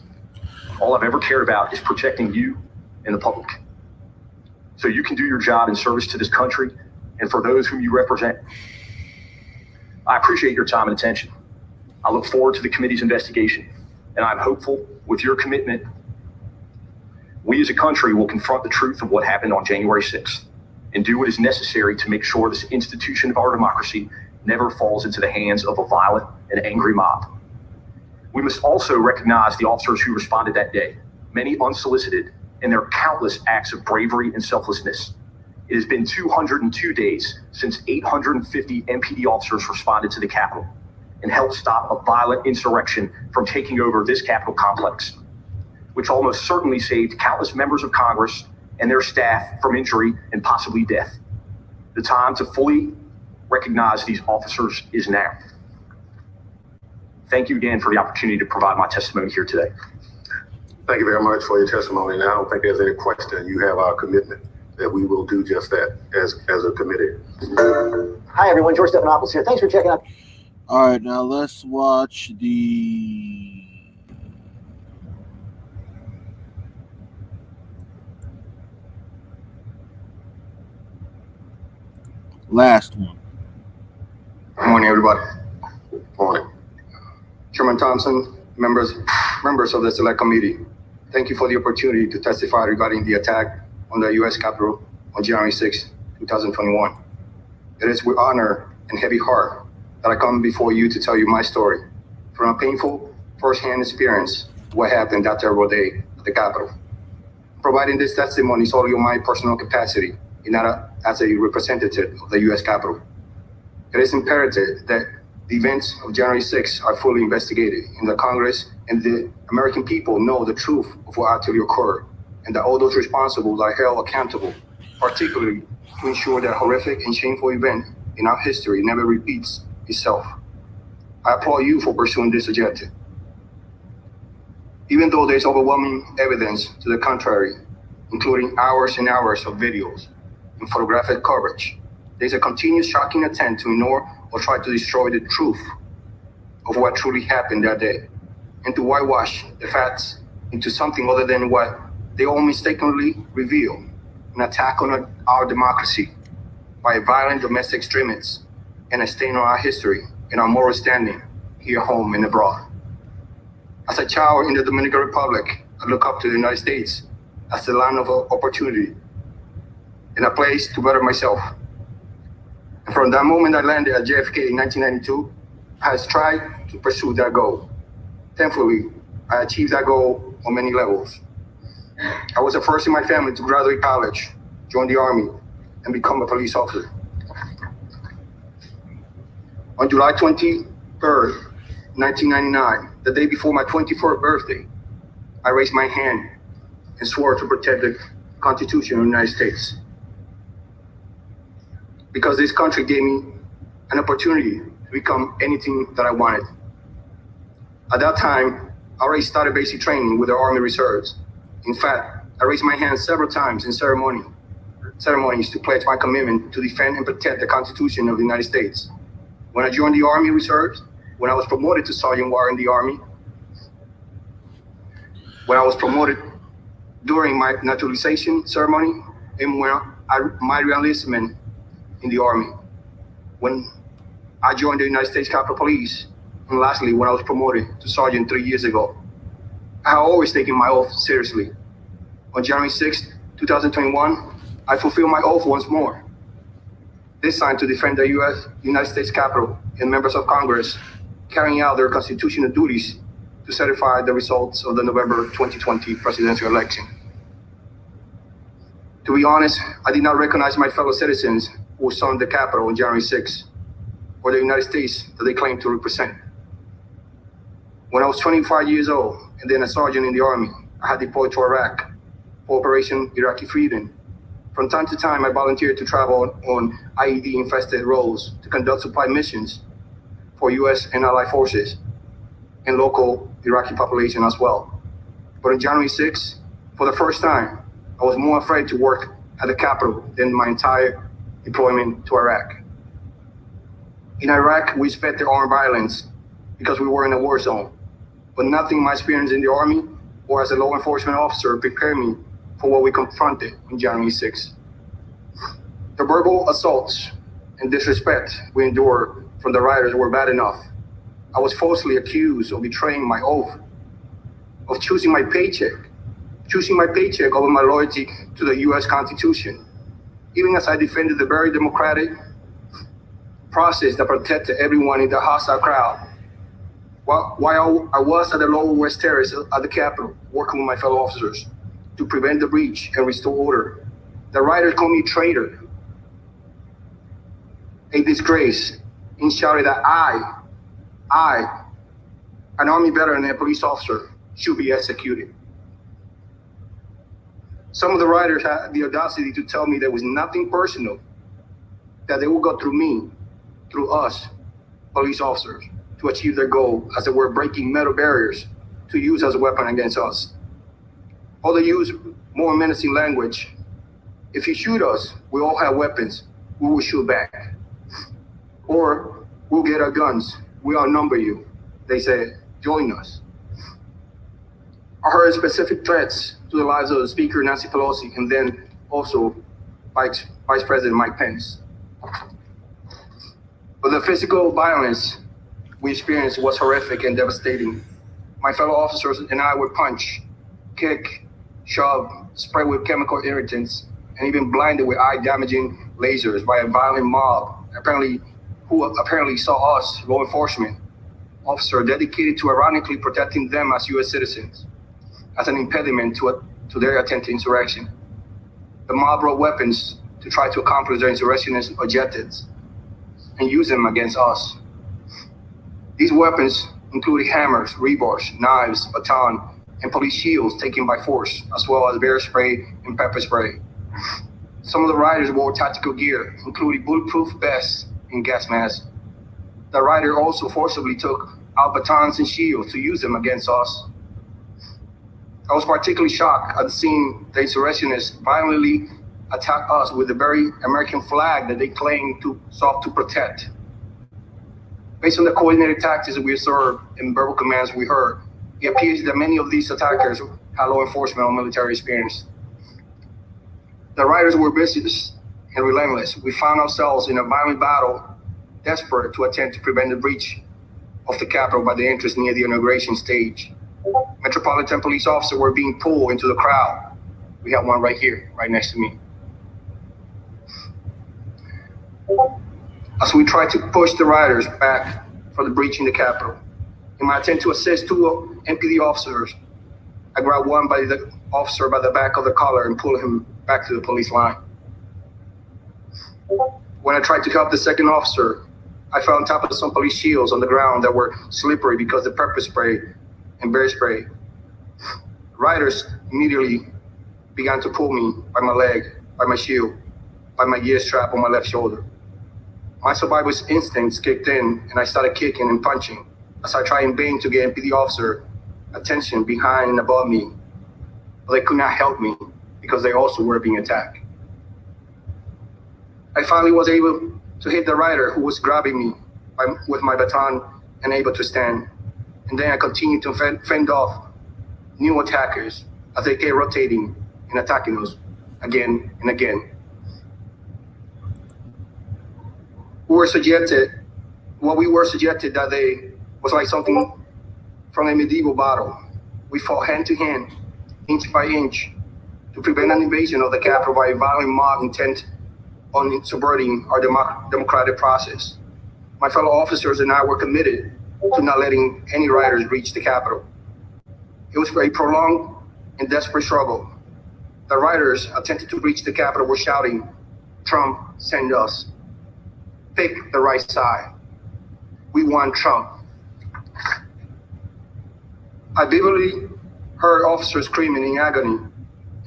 All I've ever cared about is protecting you and the public, so you can do your job in service to this country and for those whom you represent. I appreciate your time and attention. I look forward to the committee's investigation, and I'm hopeful with your commitment, we as a country will confront the truth of what happened on January 6th and do what is necessary to make sure this institution of our democracy never falls into the hands of a violent and angry mob. We must also recognize the officers who responded that day, many unsolicited, and their countless acts of bravery and selflessness. It has been 202 days since 850 MPD officers responded to the Capitol and helped stop a violent insurrection from taking over this Capitol complex, which almost certainly saved countless members of Congress and their staff from injury and possibly death. The time to fully recognize these officers is now. Thank you again for the opportunity to provide my testimony here today. Thank you very much for your testimony. And I don't think there's any question. You have our commitment that we will do just that as a committee. Hi, everyone. George Stephanopoulos here. Thanks for checking out. All right, now let's watch the last one. Good morning, everybody. Morning. Chairman Thompson, members of the Select Committee, thank you for the opportunity to testify regarding the attack on the U.S. Capitol on January 6, 2021. It is with honor and heavy heart that I come before you to tell you my story from a painful first-hand experience of what happened that terrible day at the Capitol. Providing this testimony is only in my personal capacity and not as a representative of the U.S. Capitol. It is imperative that the events of January 6 are fully investigated, and the Congress and the American people know the truth of what actually occurred, and that all those responsible are held accountable, particularly to ensure that horrific and shameful event in our history never repeats itself. I applaud you for pursuing this agenda. Even though there's overwhelming evidence to the contrary, including hours and hours of videos and photographic coverage, there's a continued shocking attempt to ignore or try to destroy the truth of what truly happened that day, and to whitewash the facts into something other than what they all mistakenly reveal: an attack on our democracy by violent domestic extremists and a stain on our history and our moral standing here at home and abroad. As a child in the Dominican Republic, I look up to the United States as the land of opportunity and a place to better myself. And from that moment I landed at JFK in 1992, I have tried to pursue that goal. Thankfully, I achieved that goal on many levels. I was the first in my family to graduate college, join the Army, and become a police officer. On July 23rd, 1999, the day before my 24th birthday, I raised my hand and swore to protect the Constitution of the United States. Because this country gave me an opportunity to become anything that I wanted. At that time, I already started basic training with the Army Reserves. In fact, I raised my hand several times in ceremonies to pledge my commitment to defend and protect the Constitution of the United States. When I joined the Army Reserves, when I was promoted to Sergeant War in the Army, when I was promoted during my naturalization ceremony, and when my reenlistment in the Army, when I joined the United States Capitol Police, and lastly, when I was promoted to Sergeant 3 years ago. I have always taken my oath seriously. On January 6, 2021, I fulfilled my oath once more, this time to defend the United States Capitol and members of Congress carrying out their constitutional duties to certify the results of the November 2020 presidential election. To be honest, I did not recognize my fellow citizens who stormed the Capitol on January 6, or the United States that they claim to represent. When I was 25 years old and then a sergeant in the Army, I had deployed to Iraq for Operation Iraqi Freedom. From time to time, I volunteered to travel on IED-infested roads to conduct supply missions for U.S. and allied forces and local Iraqi population as well. But on January 6, for the first time, I was more afraid to work at the Capitol than my entire deployment to Iraq. In Iraq, we expected armed violence because we were in a war zone, but nothing in my experience in the Army or as a law enforcement officer prepared me for what we confronted on January 6. The verbal assaults and disrespect we endured from the rioters were bad enough. I was falsely accused of betraying my oath, of choosing my paycheck over my loyalty to the U.S. Constitution, even as I defended the very democratic process that protected everyone in the hostile crowd. While I was at the Lower West Terrace at the Capitol, working with my fellow officers to prevent the breach and restore order, the rioters called me a traitor, a disgrace, and shouted that I, an Army veteran and a police officer, should be executed. Some of the rioters had the audacity to tell me there was nothing personal, that they would go through me, through us, police officers, to achieve their goal, as they were breaking metal barriers to use as a weapon against us. Or they use more menacing language. If you shoot us, we all have weapons, we will shoot back. Or we'll get our guns, we outnumber you. They said, join us. I heard specific threats to the lives of the Speaker, Nancy Pelosi, and then also Vice President Mike Pence. But the physical violence we experienced was horrific and devastating. My fellow officers and I were punched, kicked, shoved, sprayed with chemical irritants, and even blinded with eye-damaging lasers by a violent mob, who apparently saw us, law enforcement officer, dedicated to ironically protecting them as U.S. citizens, as an impediment to their attempted insurrection. The mob brought weapons to try to accomplish their insurrectionist objectives and use them against us. These weapons included hammers, rebars, knives, baton, and police shields taken by force, as well as bear spray and pepper spray. Some of the rioters wore tactical gear, including bulletproof vests and gas masks. The rioters also forcibly took out batons and shields to use them against us. I was particularly shocked at seeing the insurrectionists violently attack us with the very American flag that they claim to sought to protect. Based on the coordinated tactics that we observed and verbal commands we heard, it appears that many of these attackers had law enforcement or military experience. The rioters were vicious and relentless. We found ourselves in a violent battle, desperate to attempt to prevent the breach of the Capitol by the entrance near the inauguration stage. Metropolitan police officers were being pulled into the crowd. We have one right here, right next to me. As we tried to push the rioters back for the breach in the Capitol, in my attempt to assist two MPD officers, I grabbed one by the officer by the back of the collar and pulled him back to the police line. When I tried to help the second officer, I fell on top of some police shields on the ground that were slippery because of pepper spray and bear spray. Riders immediately began to pull me by my leg, by my shield, by my gear strap on my left shoulder. My survival instincts kicked in and I started kicking and punching as I tried in vain to get MPD officer attention behind and above me. But they could not help me because they also were being attacked. I finally was able to hit the rider who was grabbing me with my baton and able to stand. And then I continued to fend off new attackers as they kept rotating and attacking us again and again. What we were subjected that day was like something from a medieval battle. We fought hand to hand, inch by inch, to prevent an invasion of the Capitol by a violent mob intent on subverting our democratic process. My fellow officers and I were committed to not letting any rioters reach the Capitol. It was a prolonged and desperate struggle. The rioters attempting to reach the Capitol were shouting, "Trump, send us. Pick the right side. We want Trump." I vividly heard officers screaming in agony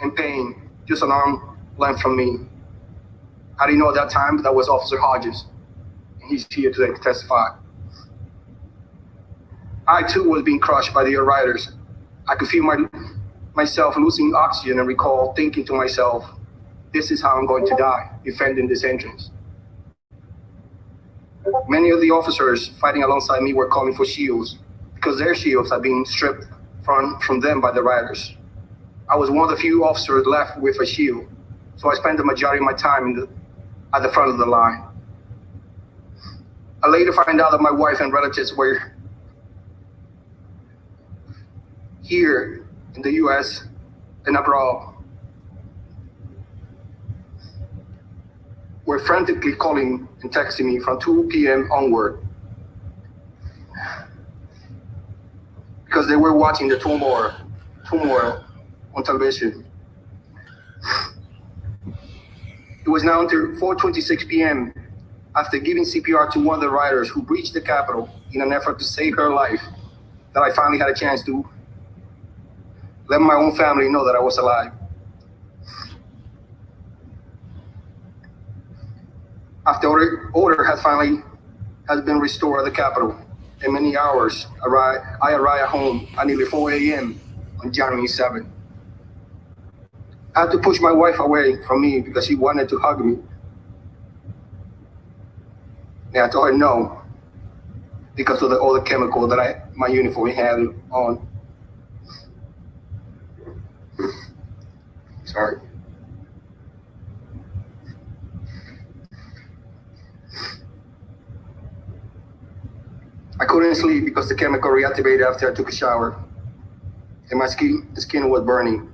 and pain just an arm length from me. I didn't know at that time that was Officer Hodges, and he's here today to testify. I too was being crushed by the other rioters. I could feel myself losing oxygen and recall thinking to myself, this is how I'm going to die, defending this entrance. Many of the officers fighting alongside me were calling for shields because their shields had been stripped from them by the rioters. I was one of the few officers left with a shield, so I spent the majority of my time at the front of the line. I later find out that my wife and relatives were here in the US and abroad, were frantically calling and texting me from 2 p.m. onward because they were watching the turmoil on television. It was now until 4:26 p.m. after giving CPR to one of the rioters who breached the Capitol in an effort to save her life that I finally had a chance to let my own family know that I was alive. After order has been restored at the Capitol, in many hours, I arrived home at nearly 4 a.m. on January 7th. I had to push my wife away from me because she wanted to hug me. And I told her no, because of all the chemical that my uniform had on. Sorry. I couldn't sleep because the chemical reactivated after I took a shower, and my skin was burning.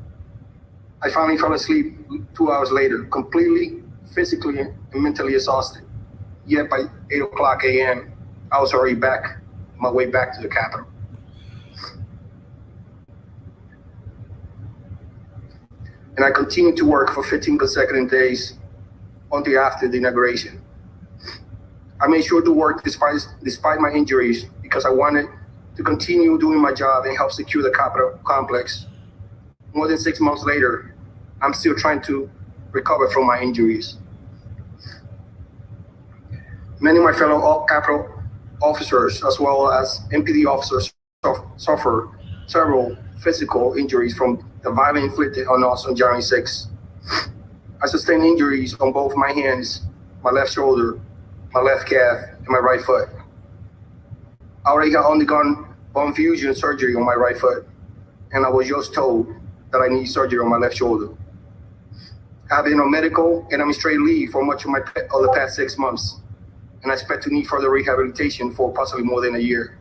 I finally fell asleep 2 hours later, completely physically and mentally exhausted. Yet by 8 o'clock a.m., I was already on my way back to the Capitol. And I continued to work for 15 consecutive days until after the inauguration. I made sure to work despite my injuries because I wanted to continue doing my job and help secure the Capitol complex. More than 6 months later, I'm still trying to recover from my injuries. Many of my fellow Capitol officers, as well as MPD officers, suffer several physical injuries from the violence inflicted on us on January 6th. I sustained injuries on both my hands, my left shoulder, my left calf, and my right foot. I already had undergone bone fusion surgery on my right foot, and I was just told that I need surgery on my left shoulder. I have been on medical and administrative leave for much of the past 6 months, and I expect to need further rehabilitation for possibly more than a year.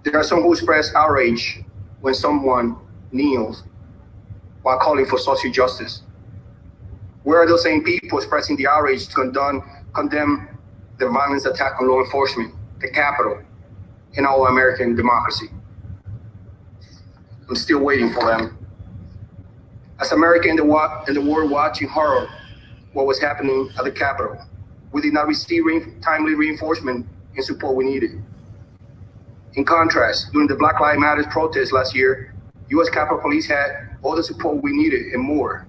There are some who express outrage when someone kneels while calling for social justice. Where are those same people expressing the outrage to condemn the violence attack on law enforcement, the Capitol, and all American democracy? I'm still waiting for them. As America and the world watching horror what was happening at the Capitol, we did not receive timely reinforcement and support we needed. In contrast, during the Black Lives Matter protest last year, U.S. Capitol Police had all the support we needed and more.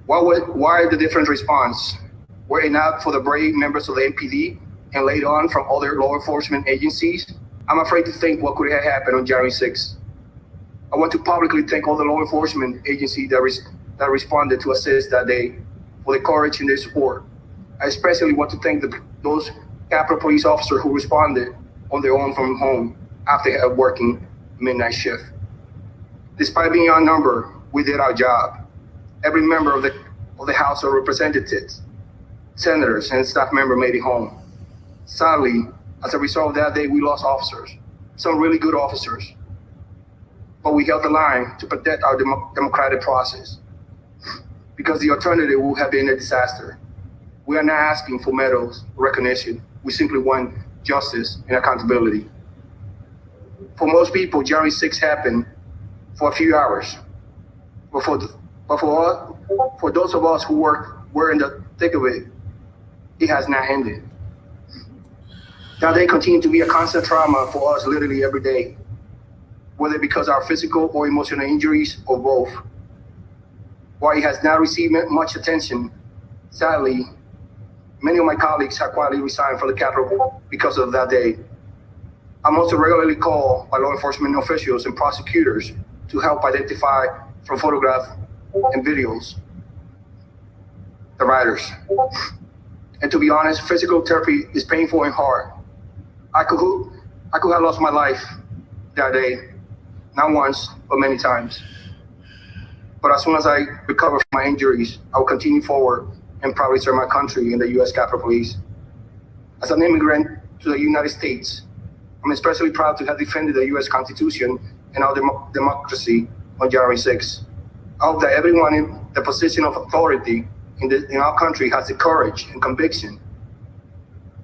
Why the different response? Were it not for the brave members of the MPD and later on from other law enforcement agencies, I'm afraid to think what could have happened on January 6th. I want to publicly thank all the law enforcement agencies that responded to assist that day for the courage and their support. I especially want to thank those Capitol Police officers who responded on their own from home after working midnight shift. Despite being outnumbered, we did our job. Every member of the House of Representatives, senators, and staff member made it home. Sadly, as a result of that day, we lost officers, some really good officers. But we held the line to protect our democratic process, because the alternative would have been a disaster. We are not asking for medals or recognition. We simply want justice and accountability. For most people, January 6th happened for a few hours. But for those of us who were in the thick of it, it has not ended. That day continued to be a constant trauma for us literally every day, whether because of our physical or emotional injuries or both. While it has not received much attention, sadly, many of my colleagues have quietly resigned from the Capitol because of that day. I'm also regularly called by law enforcement officials and prosecutors to help identify from photographs and videos the rioters. And to be honest, physical therapy is painful and hard. I could have lost my life that day, not once, but many times. But as soon as I recover from my injuries, I will continue forward and proudly serve my country in the U.S. Capitol Police. As an immigrant to the United States, I'm especially proud to have defended the U.S. Constitution and our democracy on January 6th. I hope that everyone in the position of authority in our country has the courage and conviction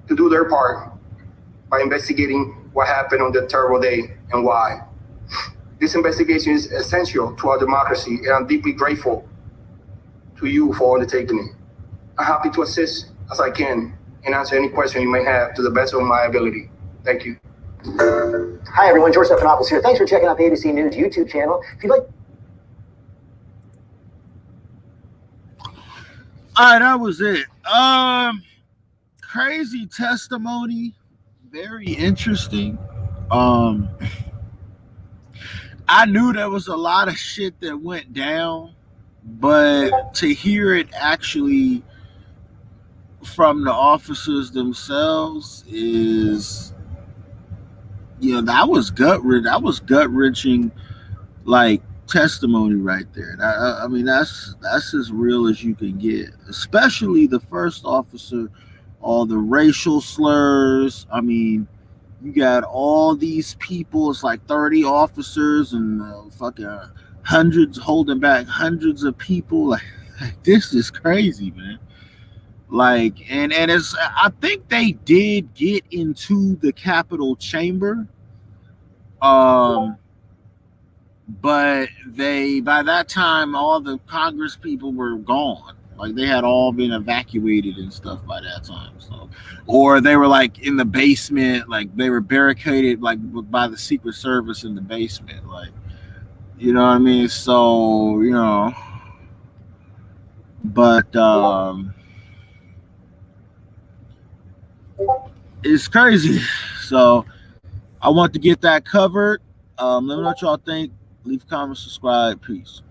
to do their part by investigating what happened on that terrible day and why. This investigation is essential to our democracy, and I'm deeply grateful to you for undertaking it. I'm happy to assist as I can and answer any question you may have to the best of my ability. Thank you. Hi, everyone. George Stephanopoulos here. Thanks for checking out the ABC News YouTube channel. If you'd like... All right, that was it. Crazy testimony. Very interesting. I knew there was a lot of shit that went down, but to hear it actually from the officers themselves is, that was gut-wrenching, like, testimony right there. I mean, that's as real as you can get, especially the first officer, all the racial slurs. I mean, you got all these people, it's like 30 officers and fucking hundreds holding back hundreds of people. Like, this is crazy, man. Like, and it's, I think they did get into the Capitol chamber. But by that time, all the Congress people were gone. Like, they had all been evacuated and stuff by that time. So, or they were like in the basement, like they were barricaded, like by the Secret Service in the basement. Like, you know what I mean? So, but it's crazy. So I want to get that covered. Let me know what y'all think. Leave a comment, subscribe. Peace.